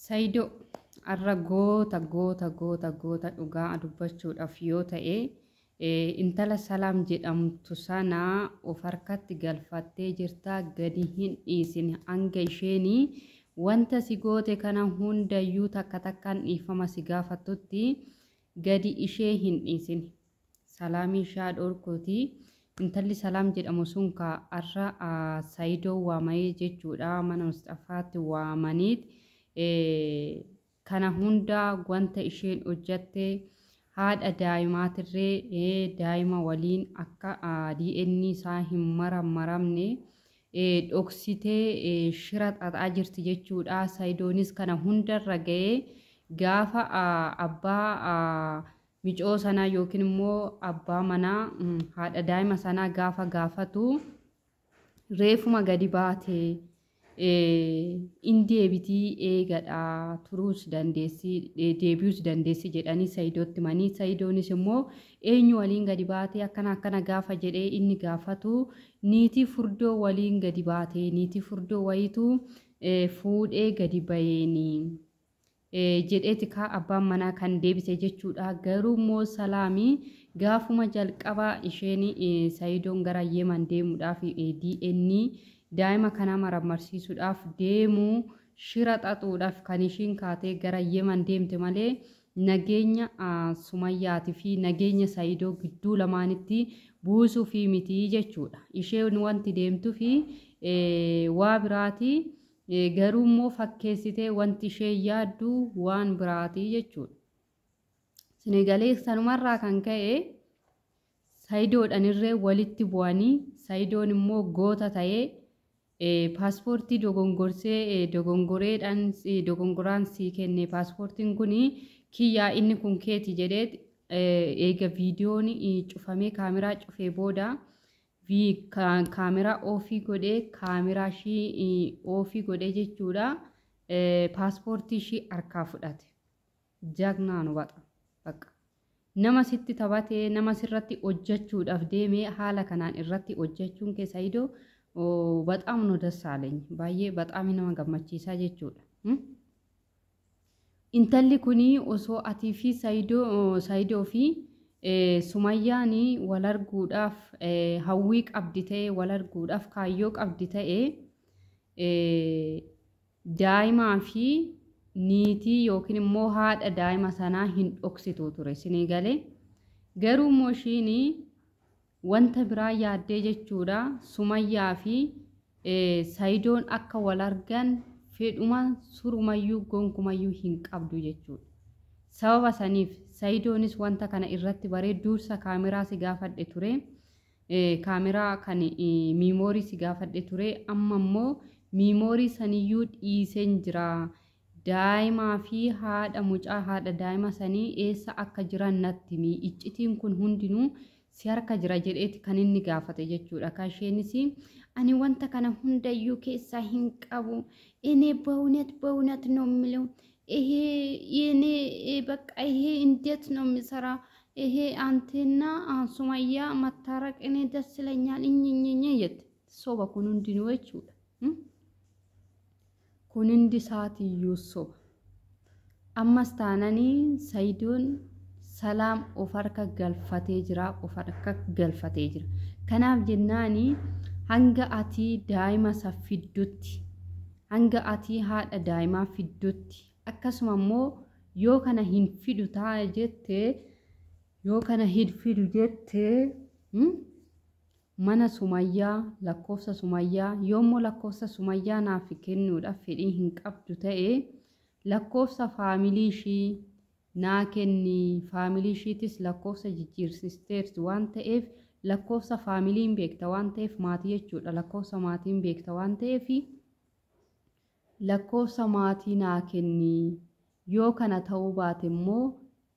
Saayidoo har'a goota dhugaa dubbachuudhaaf yoo ta'e intala Salaam jedhamtu sana of harkatti galfattee jirta gadi hin dhiisine hanga isheenii wanta si goote kana hundayyuu takka takkaan dhiifama si gaafattutti gadi ishee hin dhiisine. Salaamii shaa dhorkooti intalli Salaam jedhamu sun ka har'a Saayidoo waamee jechuudha mana Mustafaatti waamaniit. Kana hunda wanta isheen hojjatte haadha daa'imaatirree daa'ima waliin akka DNA isaa hin maramne dhoksitee shira xaxaa jirti jechuudha. Saayidoonis kana hundarra ga'ee gaafa abbaa micoo sanaa yookiin immoo abbaa manaa haadha daa'ima sanaa gaafa gaafatu reefuma gadi baate. Deebitii eegadha turuus dandeessi deebi'uus dandeessi jedhanii Saayidootti manii Saayidoonis immoo eenyu waliin gadi baatee akkana gaafa jedhee inni gaafatu niitii furdoo waliin gadi baatee niitii furdoo wayitu fuudhee gadi bayeeni jedheeti ka abbaan manaa kan deebise jechuudha. Garuu immoo Salaamii gaafuma jalqaba isheen Saayidoon gara Yemen deemuudhaaf DNA daa'ima kana mararsiisuudhaaf deemu shira xaxuudhaaf kan ishiin kaatee gara Yemen deemte malee nageenya Sumayyaatii fi nageenya Saayidoo gidduu lamaanitti buusuu fi miti jechuudha. Isheen wanti deemtuu fi waa biraati garuu immoo fakkeessitee wanti ishee yaaddu waan biraati jechuudha. Senegalee sanumarraa kan ka'e Saayidoodhaan irree walitti bu'anii Saayidoon immoo goota ta'ee paaspoortii dogongoraan sii kenne paaspoortiin kun kiyyaa inni kun keeti jedheet eega viidiyoon cufamee kaameraa cufee booda kaameraa ofii godhee kaameraa ishii ofii godhee jechuudha. Paaspoortii ishii harkaa fudhate jagnaa nu baqa nama sitti taphatee nama sirratti hojjechuudhaaf deemee haala kanaan irratti hojjechuun kee Saayidoo በጣም ነው ደስ አለኝ ባዬ በጣም ነው ገመቺሳ jechuudha. Intalli kuni osoo atii fi Saayidoo fi Sumayyaani wal arguudhaaf hawwii qabdi ta'e wal arguudhaaf kaayyoo qabdi ta'e daa'imaa fi niitii yookiin immoo haadha daa'ima sanaa hin dhoksitu ture Senegalee. Garuu immoo ishiin wanta biraa yaaddee jechuudha. Sumayyaa fi Saayidoon akka wal argan fedhuma surumayyuu gonkumayyuu hin qabdu jechuudha. Sababa saniif Saayidoonis wanta kana irratti baree dursa kaameraa si gaafadhe ture. Kaameraa kan miimoorii si gaafadhe ture. Amma immoo miimoorii saniyyuu dhiiseen jira. Daa'imaa fi haadha mucaa haadha daa'ima sanii eessa akka jiran natti himi. Iccitiin kun hundinuu si harka jira jedheeti kan inni gaafate jechuudha. Kaasheenis ani wanta kana hundayyuu keessaa hin qabu. Inni በእውነት ነው የሚለው የኔ በቃ ይሄ እንዴት ነው የሚሰራ ይሄ አንተና ሱማያ መታረቅ እኔ ደስ ይለኛል እኝኝኝ የት ሶባ ኩን እንዲኖ jechuudha. Kun indi saatiyyuu soba. Ammas taananii Saayidoon Salaam of harka galfatee jira of harka galfatee jira. Kanaaf jennaani hanga ati daa'ima safiddutti hanga ati haadha daa'imaa fiddutti akkasuma immoo yoo kana hin fidu ta'a jettee yoo kana hin fidu jettee mana Sumayyaa lakkoofsa Sumayyaa yoommoo lakkoofsa Sumayyaa naaf kennuudhaaf fedhii hin qabdu ta'e lakkoofsa faamilii ishii naa kenni faamilii ishiitis lakkoofsa jijjiirsisteerti waan ta'eef lakkoofsa faamiliin beekta waan ta'eef maatii jechuudha. Lakkoofsa maatiin beekta waan ta'eef lakkoofsa maatii naa kenni yoo kana ta'uu baate immoo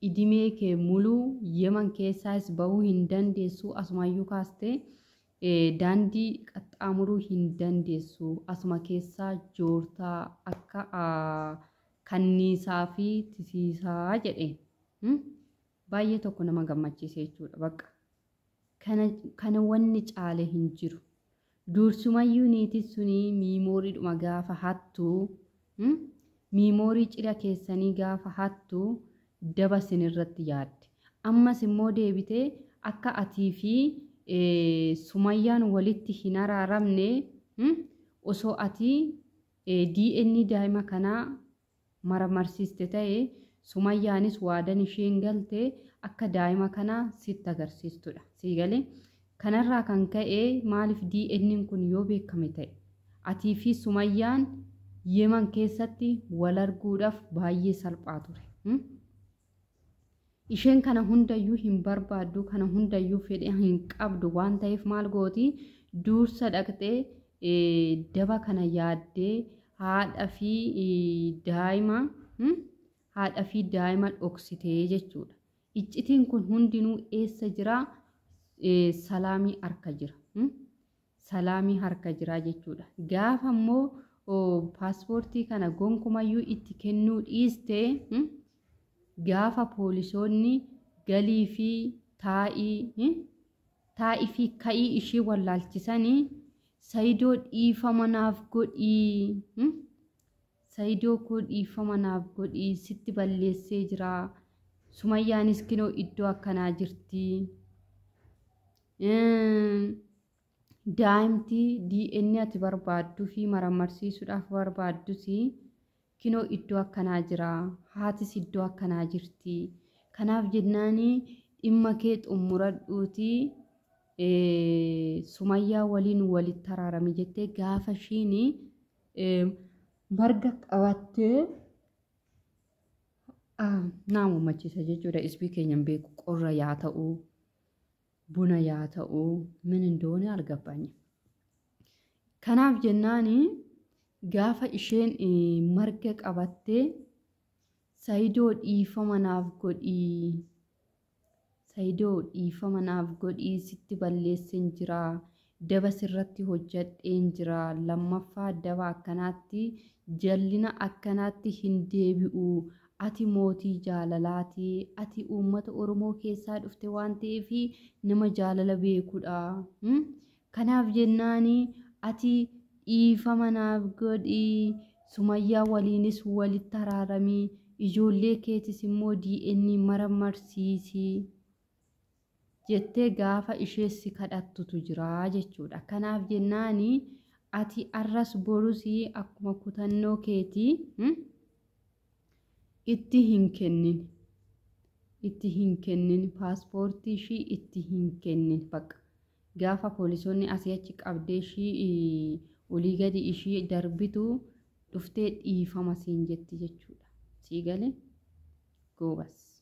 idimee kee muluu Yemen keessaas bahuu hin dandeessu asumayyuu kaastee daandii qaxxaamuruu hin dandeessu asuma keessaa joortaa akka kanniisaa fi tisiisaa jedhe baay'ee tokko nama gammachiise jechuudha. Bakka kana wanni caale hin jiru. Dursumayyuu niitii suni miimoorii dhuma gaafa hattu miimoorii cidha keessanii gaafa hattu daba sinirratti yaadde. Ammas immoo deebitee akka atii fi Sumayyaan walitti hin araaramne osoo ati DNA daa'ima kanaa maramarsiiste ta'e Sumayyaanis waadan isheen galte akka daa'ima kanaa sitti agarsiistudha. Siigalee kanarraa kan ka'e maaliif DNA kun yoo beekame ta'e atii fi Sumayyaan Yemen keessatti wal arguudhaaf baay'ee salphaa ture. Isheen kana hundayyuu hin barbaaddu, kana hundayyuu fedhe hin qabdu waan ta'eef maal gooti dursa dhaqxee daba kana yaaddee haadha fi daa'ima dhoksitee jechuudha. Iccitiin kun hundinuu eessa jira? Salaamii harka jira. Salaamii harka jira jechuudha. Gaafa immoo paaspoortii kana gonkumayyuu itti kennuu dhiiste gaafa poolisoonni galii fi taa'ii fi ka'ii ishii wallaalchisanii Saayidoo dhiifama naaf godhii. Saayidoo koo dhiifama naaf godhii sitti balleessee jira. Sumayyaanis kinoo iddoo akkanaa jirti. Daa'imti DNA ati barbaaddu fi maramarsiisuudhaaf barbaaddus kinoo iddoo akkanaa jira. Haatis iddoo akkanaa jirti. Kanaaf jennaani dhimma kee xumuradhuuti Sumayyaa waliin walitti araarami jettee gaafa ishiin marga qabattee nama machiisa jechuudha. Isbii keenyan beeku qorra yaa ta'uu buna yaa ta'uu min indoone argabbanya. Kanaaf jennaani gaafa isheen marga qabattee Saayidoo dhiifama naaf godhii. Saayidoo dhiifama naaf godhii sitti balleesseen jira. Daba sirratti hojjadheen jira. Lammaffaa daba akkanaatti jallina akkanaatti hin deebi'u. Ati mootii jaalalaati. Ati uummata Oromoo keessaa dhufte waan ta'eef nama jaalala beekudha. Kanaaf jennaani ati dhiifama naaf godhii. Sumayyaa waliinis walitti araaramii. Ijoollee keetis immoo DNA maramarsiisi jettee gaafa isheessi kadhattutu jira jechuudha. Kanaaf jennaani ati arras borus akkuma kutannoo keetii itti hin kennin paaspoortii ishii itti hin kennin. Bakka gaafa poolisoonni asii achi qabdee ishii olii gadi ishii darbitu dhuftee dhiifama siin jetti jechuudha. Siigalee goobas.